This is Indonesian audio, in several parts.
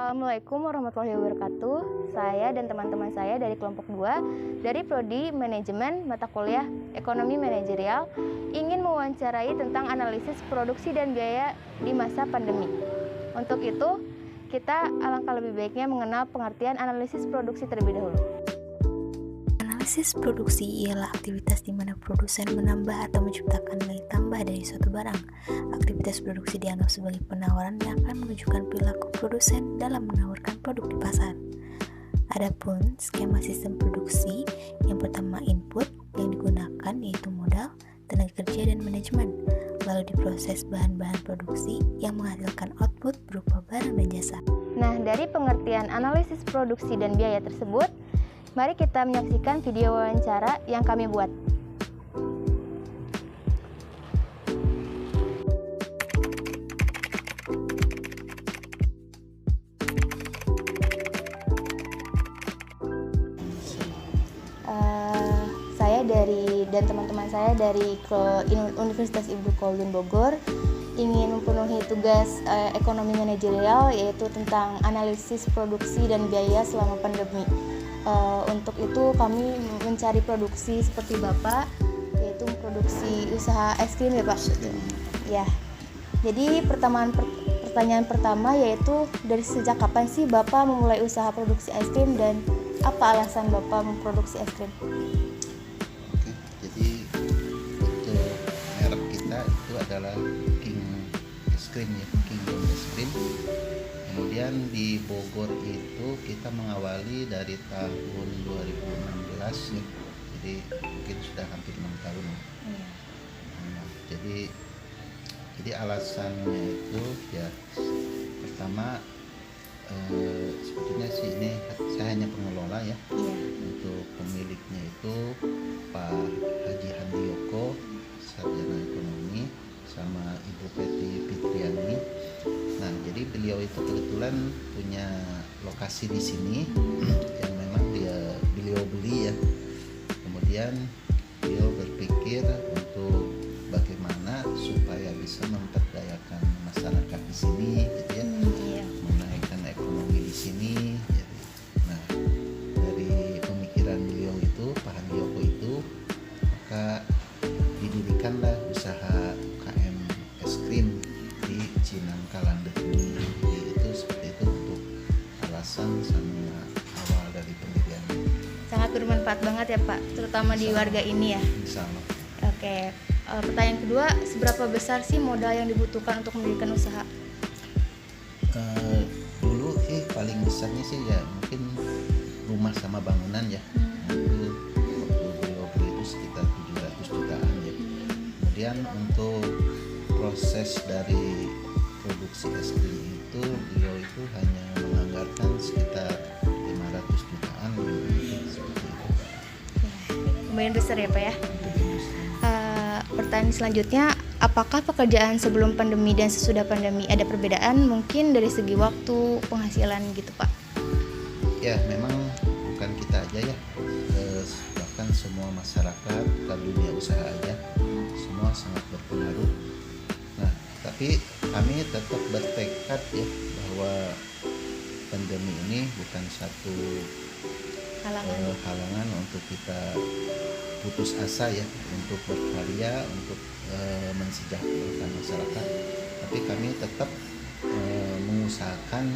Assalamualaikum warahmatullahi wabarakatuh. Saya dan teman-teman saya dari kelompok 2 dari Prodi Manajemen Mata Kuliah Ekonomi Manajerial ingin mewawancarai tentang analisis produksi dan biaya di masa pandemi. Untuk itu, kita alangkah lebih baiknya mengenal pengertian analisis produksi terlebih dahulu. Analisis produksi ialah aktivitas di mana produsen menambah atau menciptakan nilai tambah dari suatu barang. Aktivitas produksi dianggap sebagai penawaran yang akan menunjukkan perilaku produsen dalam menawarkan produk di pasar. Adapun skema sistem produksi, yang pertama input yang digunakan yaitu modal, tenaga kerja, dan manajemen. Lalu diproses bahan-bahan produksi yang menghasilkan output berupa barang dan jasa. Nah, dari pengertian analisis produksi dan biaya tersebut, mari kita menyaksikan video wawancara yang kami buat. Dan teman-teman saya dari Universitas Ibnu Khaldun Bogor ingin memenuhi tugas ekonomi manajerial, yaitu tentang analisis produksi dan biaya selama pandemi. Untuk itu kami mencari produksi seperti Bapak, yaitu produksi usaha es krim ya Pak? Ya. Jadi pertanyaan pertama yaitu dari sejak kapan sih Bapak memulai usaha produksi es krim dan apa alasan Bapak memproduksi es krim? Adalah King es krim ya, King es krim. Kemudian di Bogor itu kita mengawali dari tahun 2016 ya. Jadi mungkin sudah hampir 6 tahun. Nah, jadi alasannya itu ya pertama sebetulnya sih ini saya hanya pengelola ya. Untuk pemiliknya itu Pak Haji Handiyoko, sarjana ekonomi, sama Ibu Peti Fitriani. Nah, jadi beliau itu kebetulan punya lokasi di sini yang memang beliau beli ya. Kemudian beliau berpikir untuk bagaimana supaya bisa memperdayakan masyarakat di sini, gitu ya, menaikkan ekonomi di sini. Jadi, nah, dari pemikiran beliau itu, Pak Handiyoko itu, maka didirikanlah usaha UKM es krim di Cinangkalandet ini. Itu seperti itu untuk alasan sama awal dari pendirian. Sangat bermanfaat banget ya Pak, terutama di warga ini ya. Insyaallah. Oke, pertanyaan kedua, seberapa besar sih modal yang dibutuhkan untuk mendirikan usaha? Dulu sih paling besarnya sih ya mungkin rumah sama bangunan ya. Itu waktu beliau beli itu sekitar 700 jutaan ya. Kemudian untuk proses dari produksi es krim itu beliau itu hanya menganggarkan sekitar 500 jutaan seperti itu. Lumayan besar ya Pak ya. Pertanyaan selanjutnya, apakah pekerjaan sebelum pandemi dan sesudah pandemi ada perbedaan mungkin dari segi waktu, penghasilan gitu Pak? Ya, memang bukan kita aja ya, bahkan semua masyarakat dan dunia usaha aja semua sangat berpengaruh. Nah, tapi kami tetap bertekad ya bahwa pandemi ini bukan satu halangan untuk kita putus asa ya untuk berkarya, untuk mensejahterakan masyarakat. Tapi kami tetap mengusahakan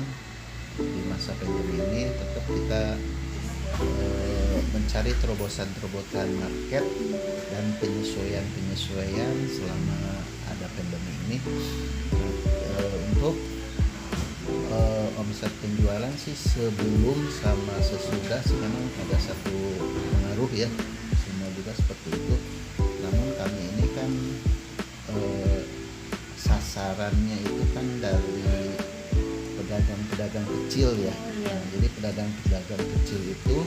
di masa pandemi ini tetap kita mencari terobosan-terobosan market dan penyesuaian selama ada pandemi ini. Untuk omset penjualan sih sebelum sama sesudah sih memang ada satu pengaruh ya, semua juga seperti itu. Namun kami ini kan sasarannya itu kan dari pedagang-pedagang kecil ya. Nah, jadi pedagang-pedagang kecil itu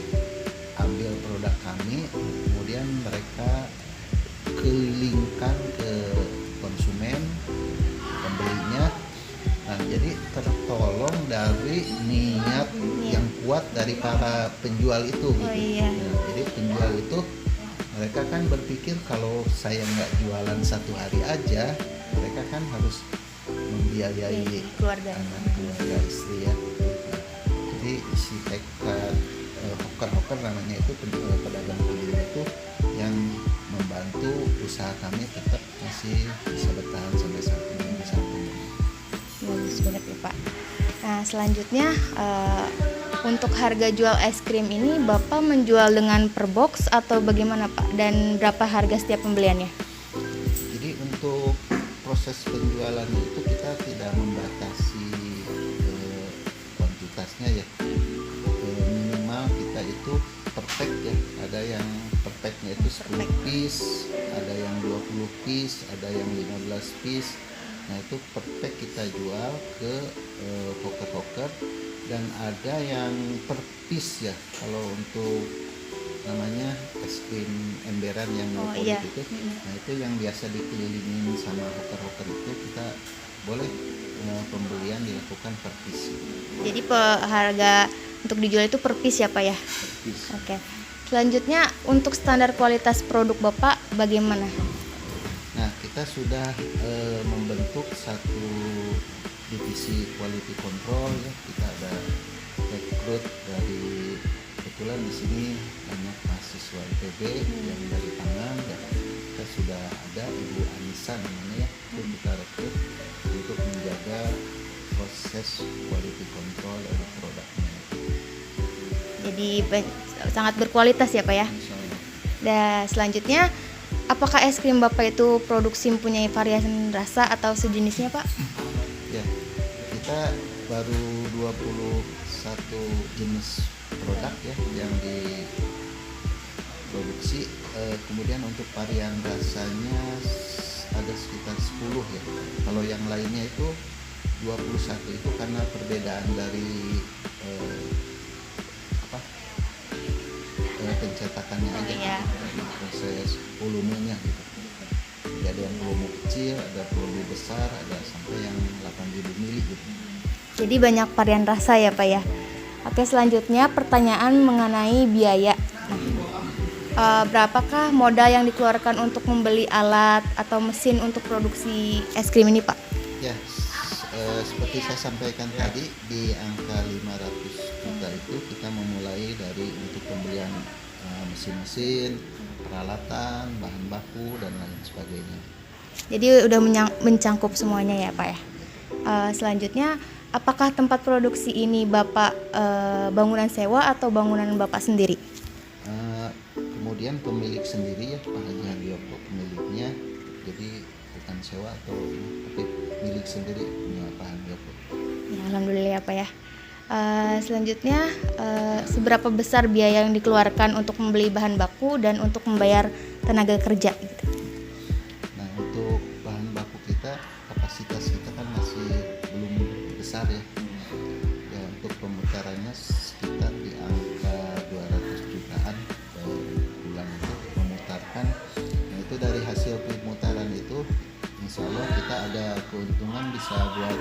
ambil produk kami, kemudian mereka kelilingkan ke konsumen, pembelinya. Nah, jadi tertolong dari niat yang kuat dari para penjual itu gitu. Nah, jadi penjual itu mereka kan berpikir kalau saya nggak jualan satu hari aja, mereka kan harus membiayai keluarga, anak, keluarga, istri ya. Nah, Jadi si hawker namanya itu pedagang keliling itu yang membantu usaha kami tetap masih bisa bertahan sampai saat ini bisa tumbuh. Bagus banget ya Pak. Nah selanjutnya untuk harga jual es krim ini Bapak menjual dengan per box atau bagaimana Pak? Dan berapa harga setiap pembeliannya? Jadi untuk proses penjualan itu kita tidak membatasi kuantitasnya ya. Minimal kita itu per pack ya. Ada yang per packnya itu 10 piece, ada yang 20 piece, ada yang 15 piece. Nah itu per pack kita jual ke hawker-hawker, dan ada yang per piece ya. Kalau untuk namanya es krim emberan yang iya. itu, nah itu yang biasa dikelilingin sama hawker-hawker itu kita boleh pembelian dilakukan per piece. Jadi harga untuk dijual itu per piece ya Pak ya? Per piece. Oke. Selanjutnya untuk standar kualitas produk Bapak bagaimana? Nah kita sudah membentuk satu divisi quality control ya. Kita ada rekrut dari, kebetulan di sini banyak mahasiswa IPB yang dari pangan, dan kita sudah ada Ibu Anissa namanya ya, itu kita rekrut untuk menjaga proses quality control dari produknya. Jadi sangat berkualitas ya Pak ya? Insya Allah. Dan selanjutnya apakah es krim Bapak itu produksi mempunyai variasi rasa atau sejenisnya Pak? Ya, kita baru 21 jenis produk ya yang diproduksi. Kemudian untuk varian rasanya ada sekitar 10 ya. Kalau yang lainnya itu 21 itu karena perbedaan dari pencetakannya aja, Iya. dari proses volumenya gitu. Jadi ada yang volume kecil, ada volume besar, ada sampai yang 8.000 mili gitu. Jadi banyak varian rasa ya Pak ya? Oke, selanjutnya pertanyaan mengenai biaya. Berapakah modal yang dikeluarkan untuk membeli alat atau mesin untuk produksi es krim ini Pak? Ya, seperti saya sampaikan tadi, di angka 500 juta itu kita memulai dari untuk pembelian mesin-mesin, peralatan, bahan baku, dan lain sebagainya. Jadi udah mencangkup semuanya ya Pak ya? Selanjutnya, apakah tempat produksi ini Bapak bangunan sewa atau bangunan Bapak sendiri? Kemudian pemilik sendiri ya, Pak Haji Handiyoko pemiliknya, jadi bukan sewa atau ini, tapi milik sendiri punya Pak Handiyoko. Ya, alhamdulillah ya Pak ya. Selanjutnya, seberapa besar biaya yang dikeluarkan untuk membeli bahan baku dan untuk membayar tenaga kerja gitu? Nah untuk bahan baku kita, kapasitas kita kan masih belum besar ya. Ya untuk pemutarannya sekitar di angka 200 jutaan per bulan itu memutarkan. Nah itu dari hasil pemutaran itu, insya Allah kita ada keuntungan bisa buat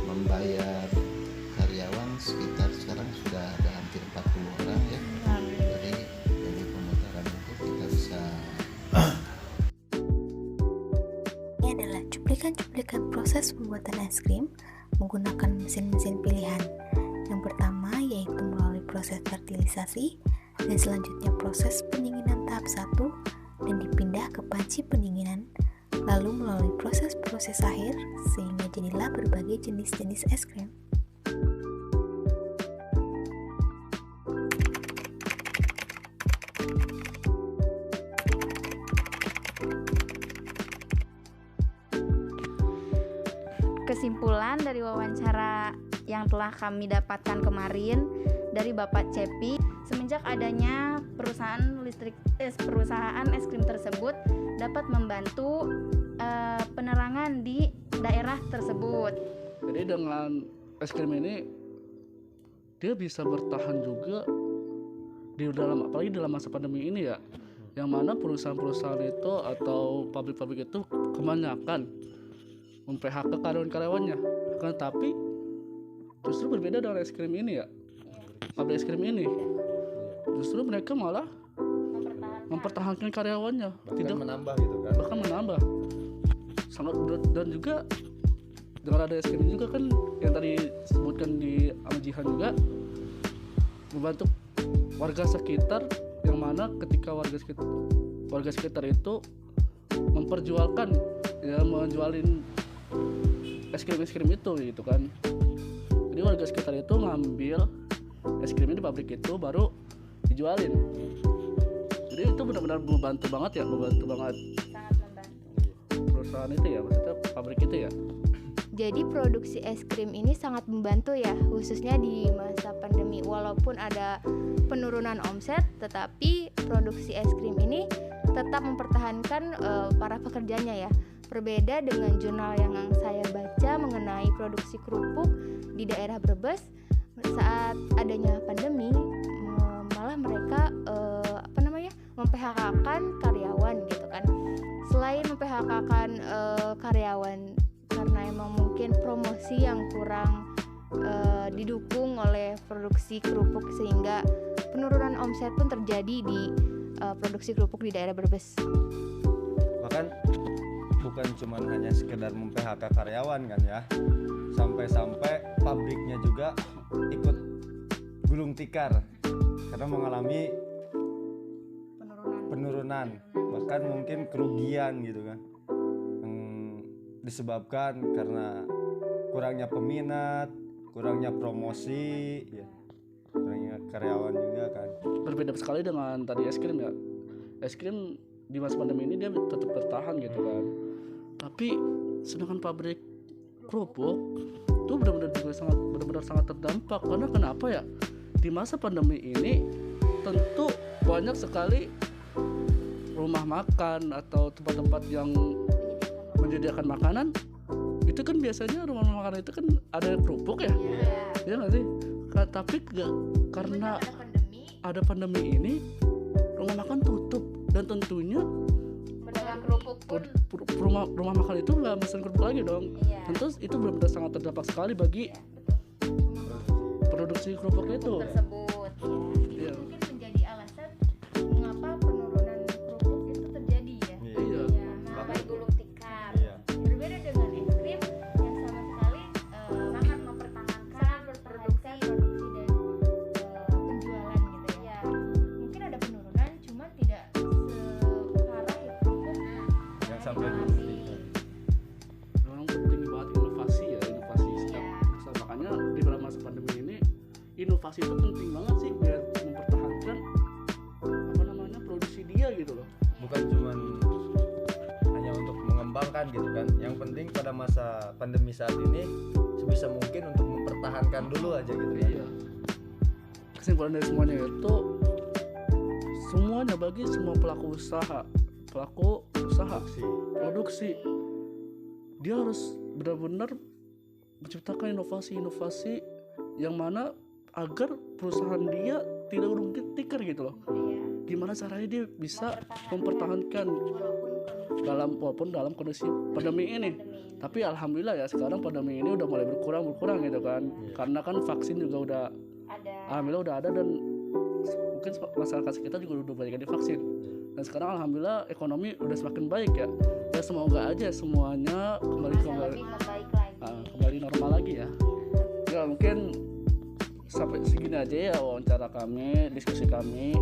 membayar karyawan sekitar sekarang sudah ada hampir 40 orang ya. Jadi dari pemutaran itu kita bisa. Ini adalah cuplikan-cuplikan proses pembuatan es krim menggunakan mesin-mesin pilihan. Yang pertama yaitu melalui proses fertilisasi, dan selanjutnya proses pendinginan tahap 1 dan dipindah ke panci pendinginan, lalu melalui proses-proses akhir sehingga jadilah berbagai jenis-jenis es krim. Kesimpulan dari wawancara yang telah kami dapatkan kemarin dari Bapak Cepi, semenjak adanya perusahaan es krim tersebut dapat membantu penerangan di daerah tersebut. Jadi dengan es krim ini dia bisa bertahan juga apalagi dalam masa pandemi ini ya, yang mana perusahaan-perusahaan itu atau pabrik-pabrik itu kebanyakan mem-PHK karyawan-karyawannya. Kan tapi justru berbeda dengan es krim ini ya. Pabrik es krim ini justru mereka malah mempertahankan karyawannya, bahkan menambah gitu kan. Bahkan menambah. Sangat, dan juga dengan ada es krim juga kan yang tadi disebutkan di Amajihan juga, membantu warga sekitar, yang mana ketika warga sekitar itu memperjualkan ya, menjualin es krim itu gitu kan. Jadi warga sekitar itu ngambil es krimnya di pabrik itu baru dijualin. Jadi itu benar-benar membantu banget sangat membantu. perusahaan itu ya, maksudnya pabrik itu ya. Jadi produksi es krim ini sangat membantu ya, khususnya di masa pandemi. Walaupun ada penurunan omset, tetapi produksi es krim ini tetap mempertahankan para pekerjanya ya. Berbeda dengan jurnal yang saya baca mengenai produksi kerupuk di daerah Brebes, saat adanya pandemi malah mereka mem-PHK-kan karyawan gitu kan. Selain mem-PHK-kan karyawan karena emang mungkin promosi yang kurang didukung oleh produksi kerupuk, sehingga penurunan omset pun terjadi di produksi kerupuk di daerah Brebes. Bahkan bukan cuma hanya sekedar mem-PHK karyawan kan ya, sampai-sampai pabriknya juga ikut gulung tikar karena mengalami penurunan, bahkan mungkin kerugian gitu kan, yang disebabkan karena kurangnya peminat, kurangnya promosi ya, kurangnya karyawan juga kan. Berbeda sekali dengan tadi es krim ya. Es krim di masa pandemi ini dia tetap bertahan gitu kan. Tapi sedangkan pabrik kerupuk itu benar-benar sangat terdampak. Karena kenapa ya? Di masa pandemi ini tentu banyak sekali rumah makan atau tempat-tempat yang menyediakan makanan. Itu kan biasanya rumah makan itu kan ada kerupuk ya. Ya nggak sih? Tapi karena ada pandemi ini, rumah makan tutup, dan tentunya Pedagang kerupuk pun rumah makan itu nggak mesen kerupuk lagi dong. Tentu itu benar-benar sangat terdampak sekali bagi produksi kerupuk itu tersebut ya. Ini mungkin menjadi alasan mengapa penurunan kerupuk itu terjadi ya. Iya. Memakai gulung tikar. Iya. Berbeda dengan es krim yang sama sekali sangat mempertahankan produksi dan penjualan gitu ya. Mungkin ada penurunan, cuma tidak separah ya kerupuk Yang sampai memang penting banget inovasi setiap perusahaan. Makanya di dalam masa pandemi ini inovasi itu penting banget sih biar mempertahankan produksi dia gitu loh. bukan cuma hanya untuk mengembangkan gitu kan, yang penting pada masa pandemi saat ini sebisa mungkin untuk mempertahankan dulu aja gitu kan. Iya. Kesimpulan dari semuanya itu, semuanya bagi semua pelaku usaha produksi, dia harus benar-benar menciptakan inovasi yang mana agar perusahaan dia tidak gulung tikar gitu loh. Gimana caranya dia bisa mempertahankan walaupun dalam kondisi pandemi ini. Tapi alhamdulillah ya, sekarang pandemi ini udah mulai berkurang gitu kan. Karena kan vaksin juga udah alhamdulillah udah ada, dan mungkin masyarakat kita juga udah banyak yang divaksin. Dan sekarang alhamdulillah ekonomi udah semakin baik ya. Ya semoga aja semuanya kembali normal lagi ya. Ya mungkin sampai segini aja ya wawancara kami, diskusi kami.